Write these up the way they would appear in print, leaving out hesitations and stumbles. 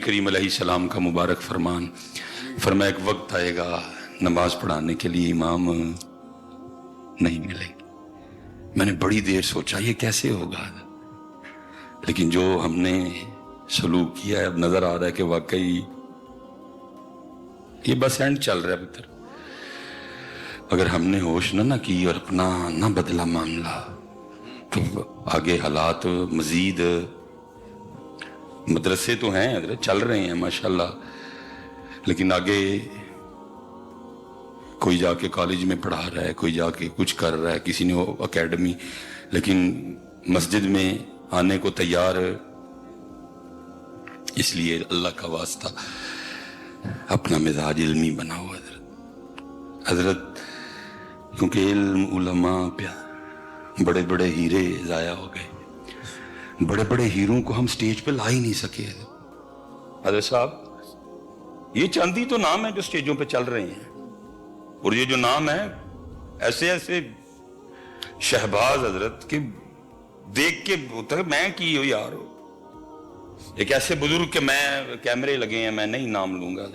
کریم علیہ السلام کا مبارک فرمان، فرمایا ایک وقت آئے گا نماز پڑھانے کے لیے امام نہیں ملیں گے۔ میں نے بڑی دیر سوچا یہ کیسے ہوگا، لیکن جو ہم نے سلوک کیا ہے اب نظر آ رہا ہے کہ واقعی یہ بس اینڈ چل رہا ہے پتر۔ اگر ہم نے ہوش نہ کی اور اپنا نہ بدلا معاملہ تو آگے حالات مزید، مدرسے تو ہیں حضرت چل رہے ہیں ماشاءاللہ، لیکن آگے کوئی جا کے کالج میں پڑھا رہا ہے، کوئی جا کے کچھ کر رہا ہے، کسی نے اکیڈمی، لیکن مسجد میں آنے کو تیار۔ اس لیے اللہ کا واسطہ اپنا مزاج علمی بناؤ حضرت، کیونکہ علم علماء پہ بڑے بڑے ہیرے ضائع ہو گئے، بڑے بڑے ہیروں کو ہم سٹیج پہ لا ہی نہیں سکے۔ حضرت صاحب یہ چاندی تو نام ہے جو سٹیجوں پہ چل رہے ہیں، اور یہ جو نام ہے ایسے ایسے شہباز حضرت کہ دیکھ کے ہوتا ہے میں کی ہو یار، ایک ایسے بزرگ کہ میں کیمرے لگے ہیں میں نہیں نام لوں گا،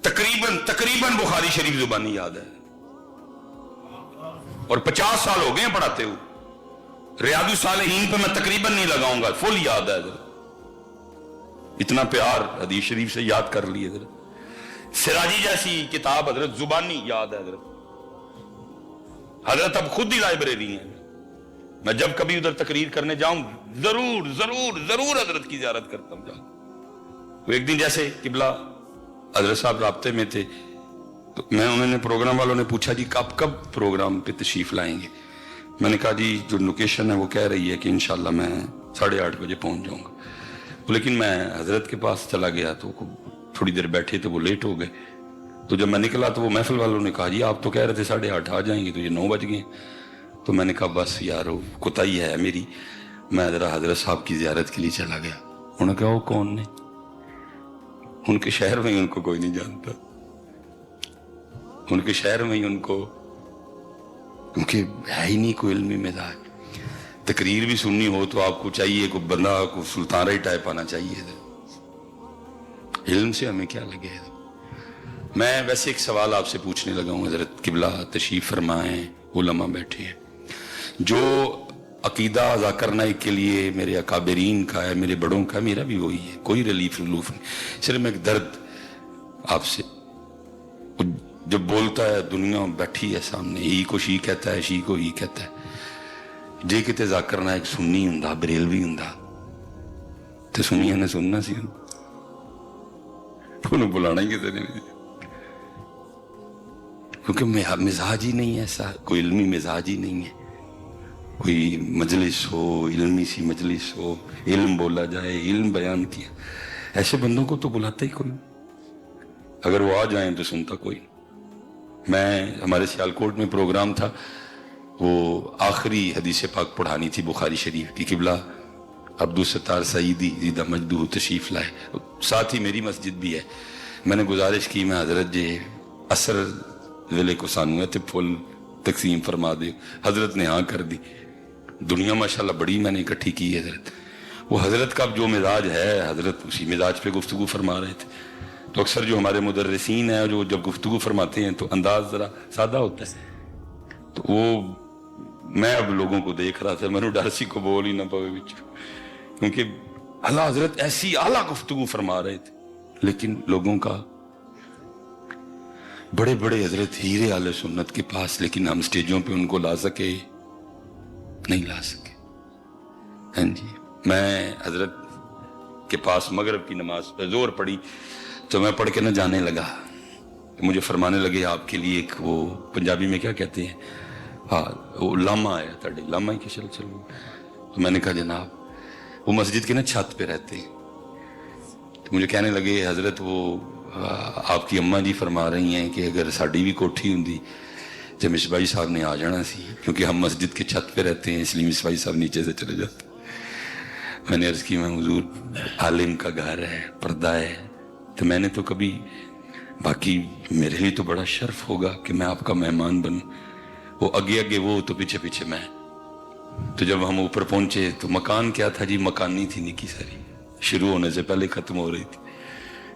تقریباً بخاری شریف زبانی یاد ہے، اور 50 سال ہو گئے ہیں پڑھاتے ہوئے۔ ریاض الصالحین پہ میں تقریباً نہیں لگاؤں گا، فل یاد ہے حضرت، اتنا پیار حدیث شریف سے یاد کر لی حضرت۔ سراجی جیسی کتاب حضرت زبانی یاد ہے حضرت، حضرت اب خود ہی لائبریری ہیں، میں جب کبھی ادھر تقریر کرنے جاؤں ضرور ضرور ضرور حضرت کی زیارت کرتا ہوں۔ تو ایک دن جیسے قبلہ حضرت صاحب رابطے میں تھے تو انہوں نے پروگرام والوں نے پوچھا جی کب پروگرام پہ تشریف لائیں گے؟ میں نے کہا جی جو لوکیشن ہے وہ کہہ رہی ہے کہ انشاءاللہ میں 8:30 بجے پہنچ جاؤں گا، لیکن میں حضرت کے پاس چلا گیا تو تھوڑی دیر بیٹھے تو وہ لیٹ ہو گئے، تو جب میں نکلا تو وہ محفل والوں نے کہا جی آپ تو کہہ رہے تھے 8:30 آ جائیں گے، تو یہ 9 بج گئے۔ تو میں نے کہا بس یار کوتاہی ہے میری، میں ذرا حضرت صاحب کی زیارت کے لیے چلا گیا۔ انہوں نے کہا وہ کون نے؟ ان کے شہر میں ہی ان کو کوئی نہیں جانتا، ان کے شہر میں ہی ان کو، کیونکہ ہے ہی نہیں کوئی علمی مزاج۔ تقریر بھی سننی ہو تو آپ کو چاہیے کوئی بندہ کو سلطان رائی ٹائپ آنا چاہیے، علم سے ہمیں کیا لگے۔ میں ویسے ایک سوال آپ سے پوچھنے لگا ہوں حضرت، قبلہ تشریف فرمائیں، علماء بیٹھے ہیں، جو عقیدہ ادا کرنے کے لیے میرے اکابرین کا ہے، میرے بڑوں کا ہے، میرا بھی وہی ہے، کوئی ریلیف نہیں، صرف ایک درد آپ سے، جب بولتا ہے دنیا بیٹھی ہے سامنے، ای کو شی کہتا ہے، شی کو ای کہتا ہے، جے کتے ذاکر نہ ایک سنی ہوں بریلوی ہوں تو سنیا نے سننا سی انہوں بلانا ہی کسی نے، کیونکہ مزاج ہی نہیں ہے ایسا، کوئی علمی مزاج ہی نہیں ہے، کوئی مجلس ہو، علمی سی مجلس ہو، علم بولا جائے، علم بیان کیا، ایسے بندوں کو تو بلاتا ہی کوئی، اگر وہ آ جائیں تو سنتا کوئی۔ ہمارے سیالکوٹ میں پروگرام تھا، وہ آخری حدیث پاک پڑھانی تھی بخاری شریف کی، قبلہ عبدالستار سعیدی زیدہ مجدہ تشریف لائے، ساتھ ہی میری مسجد بھی ہے۔ میں نے گزارش کی میں حضرت جی اثر ویلے کو سانو ہے تو پھول تقسیم فرما دے، حضرت نے ہاں کر دی، دنیا ماشاءاللہ بڑی میں نے اکٹھی کی حضرت، وہ حضرت کا جو مزاج ہے حضرت اسی مزاج پہ گفتگو فرما رہے تھے۔ تو اکثر جو ہمارے مدرسین ہیں جو جب گفتگو فرماتے ہیں تو انداز ذرا سادہ ہوتا ہے، تو وہ میں اب لوگوں کو دیکھ رہا تھا، میں نے ڈر سی کو بول ہی نہ پاوے بچ، کیونکہ اللہ حضرت ایسی اعلیٰ گفتگو فرما رہے تھے، لیکن لوگوں کا بڑے بڑے حضرت ہیرے اہل سنت کے پاس، لیکن ہم سٹیجوں پہ ان کو لا سکے نہیں لا سکے۔ ہاں جی، میں حضرت کے پاس مغرب کی نماز پہ زور پڑی تو میں پڑھ کے نہ جانے لگا، مجھے فرمانے لگے آپ کے لیے ایک وہ پنجابی میں کیا کہتے ہیں، ہاں وہ لاما آیا تھا، لاما ہی کہ چلو، تو میں نے کہا جناب وہ مسجد کے نا چھت پہ رہتے ہیں، تو مجھے کہنے لگے حضرت وہ آپ کی اماں جی فرما رہی ہیں کہ اگر ساڑی بھی کوٹھی ہوں تو مصباحی صاحب نے آ جانا سی، کیونکہ ہم مسجد کے چھت پہ رہتے ہیں اس لیے مصباحی صاحب نیچے سے چلے جاتے۔ میں نے عرض کی میں حضور عالم کا گھر ہے، پردہ ہے، تو میں نے تو کبھی، باقی میرے لیے تو بڑا شرف ہوگا کہ میں آپ کا مہمان بنوں، وہ آگے وہ تو پیچھے پیچھے میں۔ تو جب ہم اوپر پہنچے تو مکان کیا تھا جی، مکانی تھی نکی ساری، شروع ہونے سے پہلے ختم ہو رہی تھی،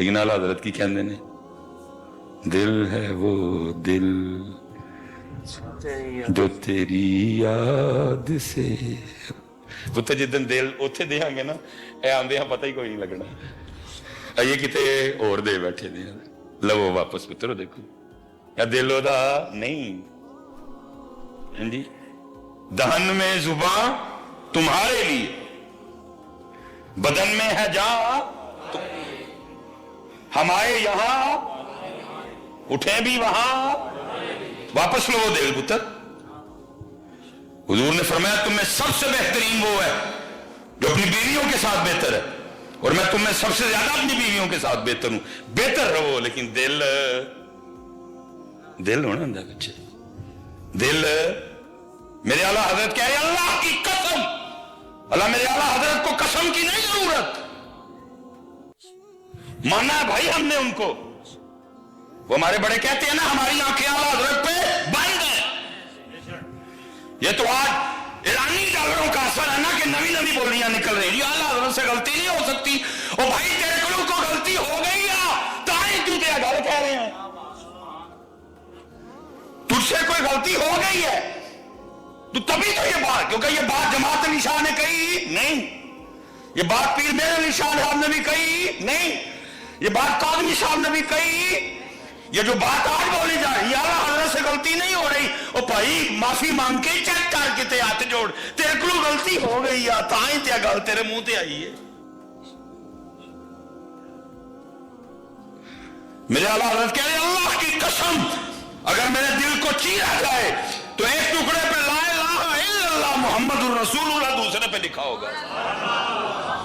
لیکن اعلیٰ حضرت کی کہندے نے دل ہے وہ دل جو تیری یاد سے پتر جدن دل اوتھے دیا گے نا اے آندے ہاں پتہ ہی کوئی نہیں لگنا یہ کتے اور دے بیٹھے دے لو واپس پترو دیکھو یا دل دا نہیں جی دہن میں زبان تمہارے لیے بدن میں ہے جہاں ہم آئے یہاں اٹھے بھی وہاں واپس لو دل پتر حضور نے فرمایا تم میں سب سے بہترین وہ ہے جو اپنی بیویوں کے ساتھ بہتر ہے اور میں تم میں سب سے زیادہ اپنی بیویوں کے ساتھ بہتر ہوں بہتر رہو لیکن دل ہونا اندر بچے دل میرے اعلیٰ حضرت کہہ رہے اللہ کی قسم اللہ میرے اعلیٰ حضرت کو قسم کی نہیں ضرورت مانا ہے بھائی ہم نے ان کو وہ ہمارے بڑے کہتے ہیں نا ہماری آنکھیں اعلیٰ حضرت پہ بند ہیں یہ تو آج ایرانی ڈالروں کا اثر ہے نا کہ نئی نئی بولیاں نکل رہی ہیں اعلیٰ حضرت سے غلطی نہیں ہو سکتی اور بھائی تیرے کو غلطی ہو گئی تاہی کیوں تیرا گھر کہہ رہے ہیں تجھ سے کوئی غلطی ہو گئی ہے تو تبھی تو یہ بات کیونکہ یہ بات جماعت علی شاہ نے کہی نہیں یہ بات پیر میر علی شاہ صاحب نے بھی کہی نہیں یہ بات قادری صاحب نے بھی کہی یہ جو بات آج بولی جا رہی ہے اعلیٰ حضرت سے غلطی نہیں ہو رہی اور بھائی معافی مانگ کے چیک کر کے تے ہاتھ جوڑ تیرے کو غلطی ہو گئی یا تائیں تے گل تیرے منہ تے آئی ہے میرے اعلیٰ حضرت کہہ رہے اللہ کی قسم اگر میرے دل کو چیرا جائے تو ایک ٹکڑے پہ لا الہ الا اللہ محمد الرسول اللہ دوسرے پہ لکھا ہوگا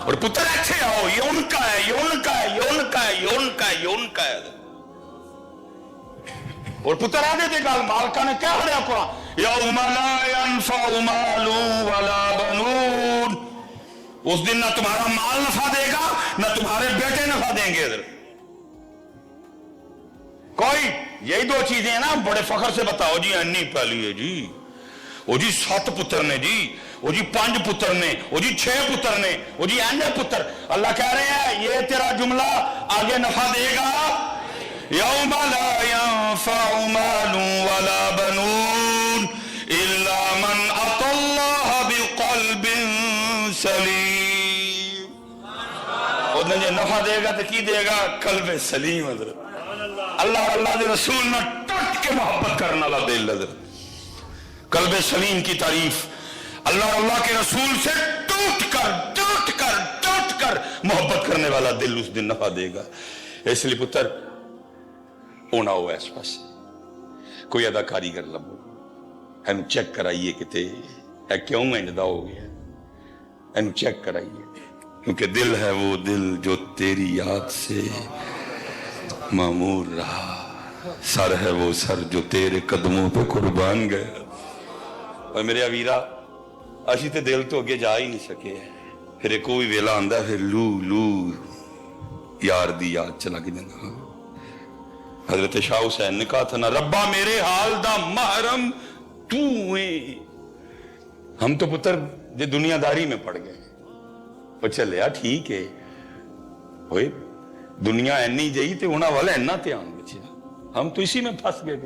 اور پتر ایسے آؤ یہ ان کا ہے یہ ان کا ہے یہ ان کا ہے یہ ان کا ہے یہ ان کا ہے اور پتر آگے دے گا مالکہ نے کیا ہڑیا قرآن یوم لا ينفع مال ولا بنون اس دن نہ تمہارا مال نفع دے گا نہ تمہارے بیٹے نفع دیں گے ادھر کوئی یہی دو چیزیں ہیں نا بڑے فخر سے بتاؤ جی انی پہلی ہے جی وہ جی 7 پتر نے جی وہ جی 5 پتر نے وہ جی 6 پتر نے وہ جی این پتر اللہ کہہ رہے ہیں یہ تیرا جملہ آگے نفع دے گا یوم لا ينفع مال ولا بنون الا من اتى الله بقلب سلیم اور جو نفع دے گا تو کی دے گا قلب سلیم حضرت اللہ اللہ دے رسول نے ٹوٹ کے محبت کرنا والا دل حضرت قلب سلیم کی تعریف اللہ کے رسول سے ٹوٹ کر محبت کرنے والا دل اس دن نفع دے گا اس لیے پتر ہونا ہو اس پاس کوئی اداکاری کر لبو اینو چیک کرائیے کتے ہے کیوں انجدہ ہو گیا اینو چیک کرائیے کیونکہ دل ہے وہ دل جو تیری یاد سے معمور رہا سر ہے وہ سر جو تیرے قدموں پہ قربان گیا اور میرے عویرہ اسی تے دل تو اگے جا ہی نہیں سکے پھر ایک کوئی ویلا آندہ پھر لو یار دی یاد چلا کے جانا حضرت شاہ حسین نے کہا تھا نا ربا میرے حال دا محرم تو ہوئے ہم تو پتر جو دنیا داری میں پڑ گئے وہ چلے ٹھیک ہے ہوئے دنیا اینی جئی تے ہونا والا اینا تے آن بچے ہم تو اسی میں پھنس گئے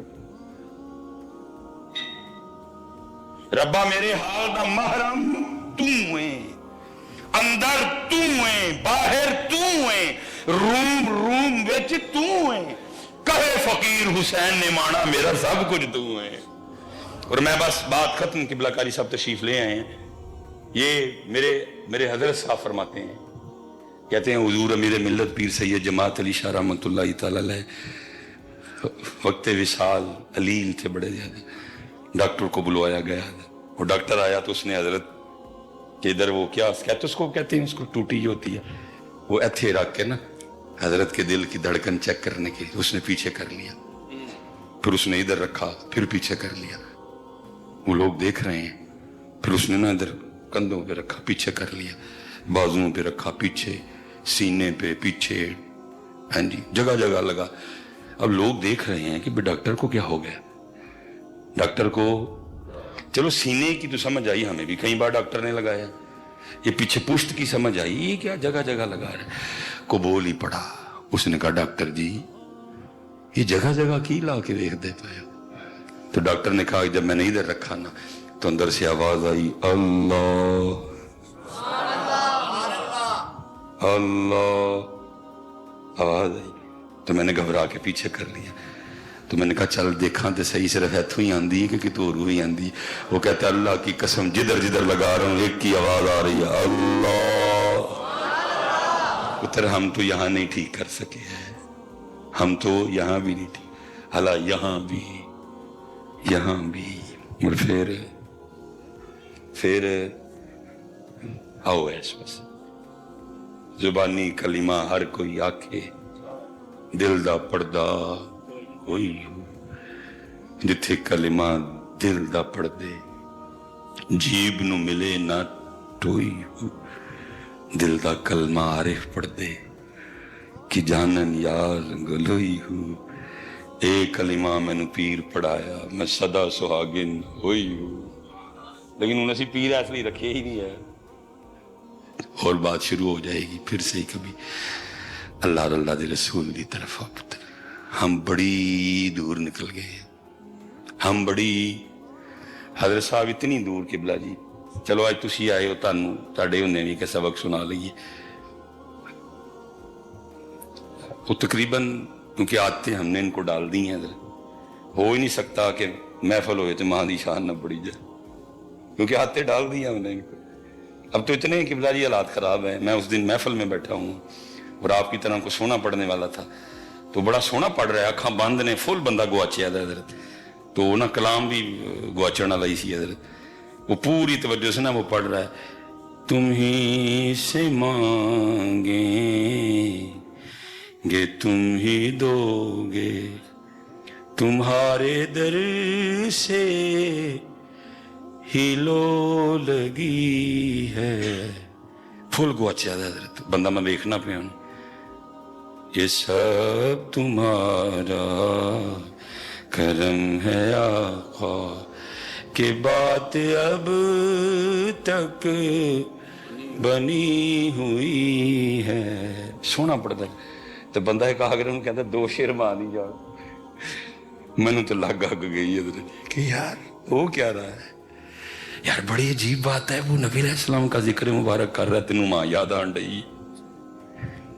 ربا میرے حال دا محرم تو ہوئے اندر تو ہوئے باہر تو ہوئے روم وچ تو ہوئے کہے فقیر حسین نے مانا میرا سب کچھ تو ہوئے اور میں بس بات ختم قبلہ کاری صاحب تشریف لے آئے ہیں یہ میرے حضرت صاحب فرماتے ہیں کہتے ہیں حضور امیر ملت پیر سید جماعت علی شاہ رحمۃ اللہ تعالی علیہ وقت وصال علیل تھے بڑے زیادہ ڈاکٹر کو بلوایا گیا اور ڈاکٹر آیا تو اس نے حضرت کہ ادھر وہ کیا کہتے اس کو کہتے ہیں اس کو ٹوٹی جو ہوتی ہے وہ ایتھے رکھ کے نا حضرت کے دل کی دھڑکن چیک کرنے کے اس نے پیچھے کر لیا پھر اس نے ادھر رکھا پھر پیچھے کر لیا وہ لوگ دیکھ رہے ہیں پھر اس نے نا ادھر کندھوں پہ رکھا پیچھے کر لیا بازوؤں پہ رکھا پیچھے سینے پہ پیچھے ہاں جی جگہ جگہ لگا اب لوگ دیکھ رہے ہیں کہ ڈاکٹر کو کیا ہو گیا ڈاکٹر کو چلو سینے کی تو سمجھ آئی ہمیں بھی کئی بار ڈاکٹر نے لگایا یہ پیچھے پشت کی سمجھ آئی یہ کیا جگہ جگہ لگا رہے کو بول ہی پڑا اس نے کہا ڈاکٹر جی یہ جگہ جگہ کی لا کے دیکھتے پائے؟ تو ڈاکٹر نے کہا جب میں نے ادھر رکھا نا تو اندر سے آواز آئی اللہ اللہ، آواز آئی تو میں نے گھبرا کے پیچھے کر لیا. تو میں نے کہا چل دیکھاں تو صحیح صرف اتوں ہی آندی ہے کہ کتوں اور ہی آندی. وہ کہتا ہے اللہ کی قسم جدھر جدھر لگا رہا ہوں ایک کی آواز آ رہی ہے اللہ. پتر ہم تو یہاں نہیں ٹھیک کر سکے ہیں، ہم تو یہاں بھی نہیں ٹھیک، حالا یہاں بھی اور پھر آؤ ایس بس زبانی کلمہ ہر کوئی آکھے دل دا پردہ کوئی ہو، جتھے کلمہ دل دا پردے جیب نو ملے نہ ٹوئی ہو، دل دا کلمہ عارف پڑھدے کہ جانن یار گلوئی ہو. اے کلمہ میں نے پیر پڑھایا میں صدا سہاگن ہوئی ہوں. لیکن انہیں اسی پیر اصلی رکھے ہی نہیں ہے. اور بات شروع ہو جائے گی پھر سے کبھی اللہ اور اللہ دے رسول دی طرف. ہم بڑی دور نکل گئے، ہم بڑی حضرت صاحب اتنی دور قبلہ جی. چلو آج تسی آئے ہو تانوں تاڑے ہونے بھی کہ سبق سنا لئیے. وہ تقریباً کیونکہ عادتیں ہم نے ان کو ڈال دی ہیں، ہو ہی نہیں سکتا کہ محفل ہوئے تو ماں دی شان نہ پڑی جائے، کیونکہ عادتیں ڈال دی ہیں ہم نے ان کو. اب تو اتنے قبلہ جی حالات خراب ہیں. میں اس دن محفل میں بیٹھا ہوں اور آپ کی طرح کو سونا پڑھنے والا تھا تو بڑا سونا پڑھ رہا ہے، اکھاں بند نے، فل بندہ گواچیا حضرت. تو نہ کلام بھی گواچن والا ہی سی حضرت. وہ پوری توجہ سے نا وہ پڑھ رہا ہے تم ہی سے مانگیں گے تم ہی دو گے، تمہارے در سے ہی لو لگی ہے. فل گواچیا حضرت بندہ میں دیکھنا پہ ہوں. یہ سب تمہارا کرم ہے آقا کہ بات اب تک بنی ہوئی ہے. سونا پڑتا ہے تو بندہ ایک آگر انہوں کہتا ہے دو شیر مانی جاؤ. میں نے تو لگ گئی حضرت کہ یار وہ کیا رہا ہے یار. بڑی عجیب بات ہے. وہ نبی علیہ السلام کا ذکر مبارک کر رہا ہے تینوں ماں یاد آن رہی.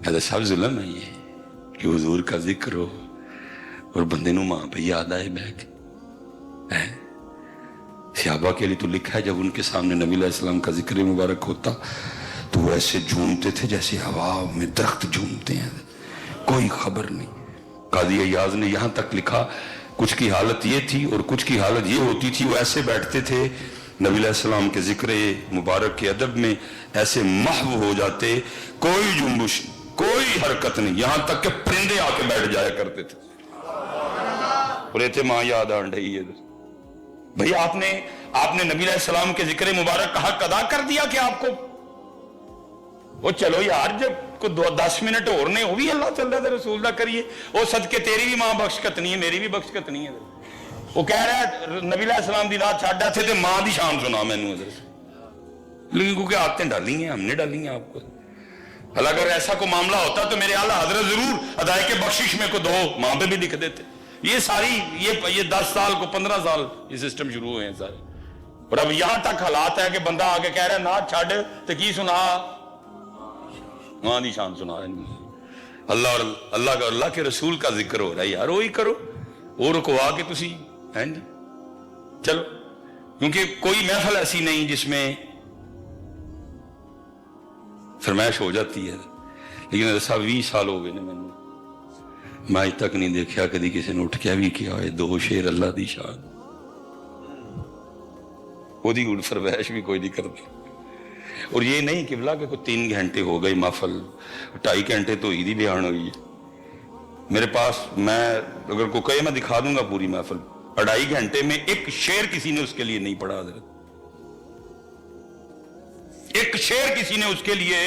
حضرت صاحب ظلم ہے یہ کہ حضور کا ذکر ہو اور بندے نو ماں پہ یاد آئے بیٹھ. صحابہ کے لیے تو لکھا ہے جب ان کے سامنے نبی علیہ السلام کا ذکر مبارک ہوتا تو وہ ایسے جھومتے تھے جیسے ہوا میں درخت جھومتے ہیں، کوئی خبر نہیں. قاضی ایاز نے یہاں تک لکھا کچھ کی حالت یہ تھی اور کچھ کی حالت یہ ہوتی تھی، وہ ایسے بیٹھتے تھے نبی علیہ السلام کے ذکر مبارک کے ادب میں ایسے محو ہو جاتے، کوئی جنبش کوئی حرکت نہیں، یہاں تک کہ پرندے آ کے بیٹھ جایا کرتے تھے. اور ایتھے ماں یاد آن رہی ہے بھئی آپ نے نبی علیہ السلام کے ذکر مبارک کا حق ادا کر دیا کہ آپ کو وہ چلو یار جب کو 10 منٹ اور نے وہ بھی اللہ صلی اللہ علیہ رسول اللہ کریے. وہ صدقے تیری بھی ماں بخشکت نہیں ہے میری بھی بخشکت نہیں ہے. وہ کہہ رہا ہے نبی علیہ السلام دی رات چھاڑا تھے تو ماں دی شان سنا میں نے حضرت. لیکن کیونکہ آتیں ڈالی ہیں ہم نے ڈالی ہیں آپ کو. اگر ایسا کوئی معاملہ ہوتا تو میرے اعلیٰ حضرت ضرور ادائے بخشش میں کو دو ماں پہ بھی لکھ دیتے. یہ ساری یہ 10 سال کو 15 سال یہ سسٹم شروع ہوئے ہیں سارے. اور اب یہاں تک حالات ہے کہ بندہ آگے کہہ رہا ہے نہ چھاڑ تو کی سنا ماں دی شان سنا. اللہ کے رسول کا ذکر ہو رہا ہے یار وہی کرو وہ رکوا کے تسی ہیں جی چلو. کیونکہ کوئی محفل ایسی نہیں جس میں فرمائش ہو جاتی ہے. لیکن ایسا 20 سال ہو گئے نا میں آج تک نہیں دیکھا کدی کسی نے اٹھ کے بھی کیا ہے 2 شیر اللہ دی شان. وہ دی فرمائش بھی کوئی نہیں کرتا. اور یہ نہیں کہ بلا کہ کوئی 3 گھنٹے ہو گئے محفل 2.5 گھنٹے تو عیدی بیان ہوئی ہے میرے پاس. میں اگر کوئی کہے میں دکھا دوں گا پوری محفل 2.5 گھنٹے میں ایک شعر کسی نے اس کے لیے نہیں پڑھا حضرت. ایک شعر کسی نے اس کے لیے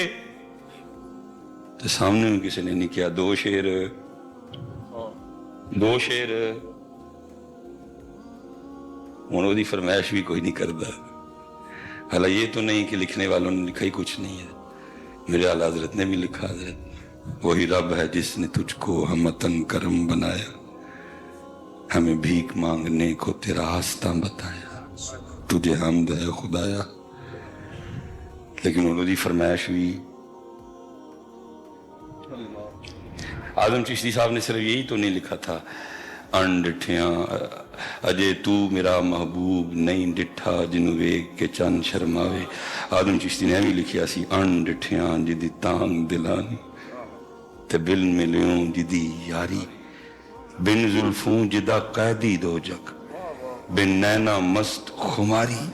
تو سامنے میں کسی نے نہیں کیا. 2 شعر انہوں دی فرمائش بھی کوئی نہیں کرتا. حالانکہ یہ تو نہیں کہ لکھنے والوں نے لکھا ہی کچھ نہیں ہے. میرے اعلیٰ حضرت نے بھی لکھا حضرت وہی رب ہے جس نے تجھ کو ہمتن کرم بنایا، ہمیں بھیک مانگنے کو تیرا راستہ بتایا، تجھے حمد ہے خدایا۔ لیکن انہوں نے فرمائش ہوئی، اعظم چشتی صاحب نے صرف یہی تو نہیں لکھا تھا ان ڈٹھیاں اجے تو میرا محبوب نہیں ڈٹھا جنوں ویکھ کے چند شرماوے۔ اعظم چشتی نے بھی لکھیا سی ان ڈٹھیاں جدی تانگ دلانی تے بل ملیوں جدی یاری، بن زلفوں جدا قیدی دو جگ، بن نینا مست خماری،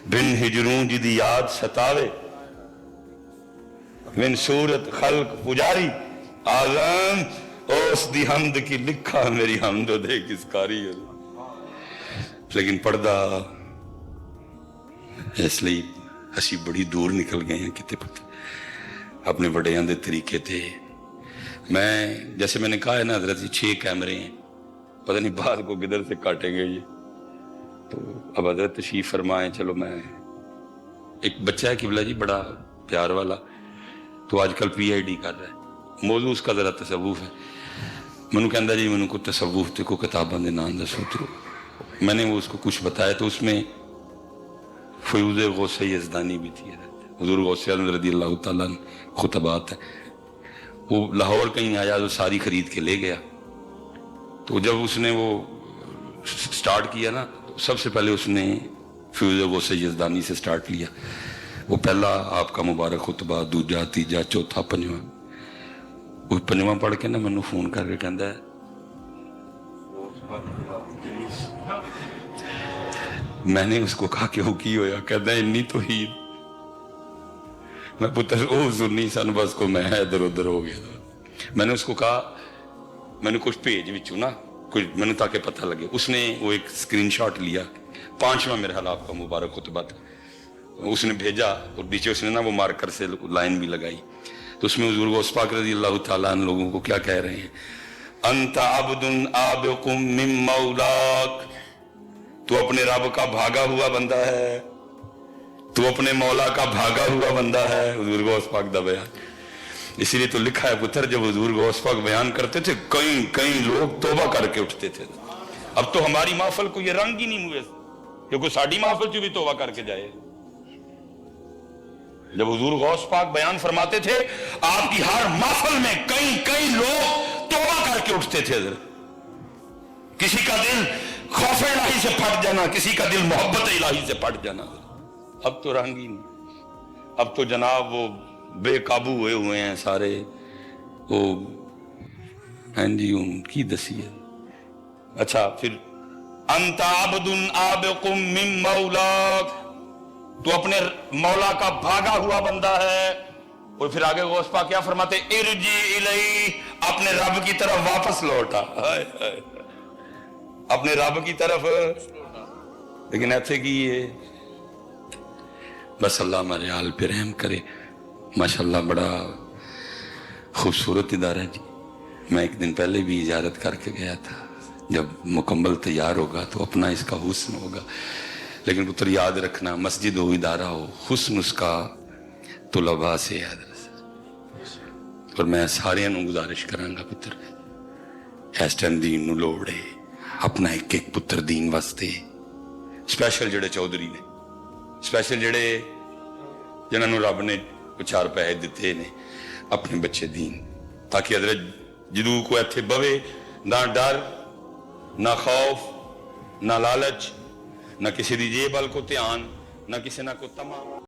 بن ہجروں جدی یاد ستاوے، بن صورت خلق پجاری، اعظم اس دی حمد کی لکھا میری حمد و دے کس کاری ہے۔ لیکن پردہ اس لئے اسی بڑی دور نکل گئے ہیں کتے پتہ اپنے بڑے اندے طریقے تھے۔ میں جیسے میں نے کہا ہے نا حضرت 6 کیمرے ہیں، پتہ نہیں بعد کو کدھر سے کاٹیں گے یہ، تو اب حضرت تشریف فرمائیں۔ چلو میں ایک بچہ ہے قبلہ جی بڑا پیار والا، تو آج کل پی آئی ڈی کر رہا ہے، موضوع اس کا ذرا تصوف ہے۔ منو کہندہ جی منو کو تصوف تے کو کتاباں دے نام دسو، تو میں نے وہ اس کو کچھ بتایا، تو اس میں فیوز غوث یزدانی بھی تھی، حضور غوث اعظم رضی اللہ تعالیٰ خطبات ہے۔ وہ لاہور کہیں آیا تو ساری خرید کے لے گیا، تو جب اس نے وہ سٹارٹ کیا نا، سب سے پہلے اس نے فیوز غوث یزدانی سے سٹارٹ لیا۔ وہ پہلا آپ کا مبارک خطبہ، دوجا تیجا چوتھا پنجواں، وہ پنجواں پڑھ کے نا منو فون کر کے کہندا ہے میں نے اس کو کہا کہ وہ کی ہویا، کہتا ہے انی توحید، میں پتر او سنی سن بس کو میں ادھر ادھر ہو گیا۔ میں نے اس کو کہا میں نے کچھ پیج وچوں نا کچھ میں نے تاکہ پتہ لگے، اس نے وہ ایک سکرین شاٹ لیا، 5واں میرے حال آپ کا مبارک خطبہ تھا، اس نے بھیجا، اور نیچے اس نے نا وہ مارکر سے لائن بھی لگائی، تو اس میں حضور غوث پاک رضی اللہ تعالیٰ عنہ لوگوں کو کیا کہہ رہے ہیں، انت عبد عابق من مولاک، تو اپنے رب کا بھاگا ہوا بندہ ہے، تو اپنے مولا کا بھاگا ہوا بندہ ہے، حضور غوث پاک دا بیان۔ اسی لیے تو لکھا ہے پتر جب حضور غوث پاک بیان کرتے تھے کئی لوگ توبہ کر کے اٹھتے تھے۔ اب تو ہماری محفل کو یہ رنگ ہی نہیں ہوئے کہ کوئی ساڑھی محفل جو بھی توبہ کر کے جائے۔ جب حضور غوث پاک بیان فرماتے تھے آپ کی ہر محفل میں کئی لوگ توبہ کر کے اٹھتے تھے، کسی کا دل خوف الہی سے پھٹ جانا، کسی کا دل محبت الہی سے پھٹ جانا۔ اب تو رنگ ہی نہیں، اب تو جناب وہ بے قابو ہوئے ہیں سارے، وہ ہیں جی ان کی دسی ہے۔ اچھا پھر انت عبد عابق من مولاک، تو اپنے مولا کا بھاگا ہوا بندہ ہے۔ اور پھر آگے غوث پاک کیا فرماتے، ارجی الی، اپنے رب کی طرف واپس لوٹا، اپنے رب کی طرف۔ لیکن ایسے کی یہ بس اللہ ہمارے حال پہ رحم کرے۔ ماشاءاللہ بڑا خوبصورت ادارہ ہے جی، میں ایک دن پہلے بھی زیارت کر کے گیا تھا، جب مکمل تیار ہوگا تو اپنا اس کا حسن ہوگا۔ لیکن پتر یاد رکھنا، مسجد ہو ادارہ ہو، حسن اس کا طلباء سے یاد رکھنا۔ اور میں سارے نو گزارش کرانگا پتر اس ٹائم دین نو لوڑ ہے، اپنا ایک پتر دین واسطے، سپیشل جڑے چودھری نے، سپیشل جڑے جنہوں نے رب نے 4 پیسے دیتے نے، اپنے بچے دین، تاکہ حضرت جدو کو ایتھے بوے نہ ڈر نہ خوف نہ لالچ، نہ کسی دی جیب ال کو دھیان، نہ کسی نہ کو تمام۔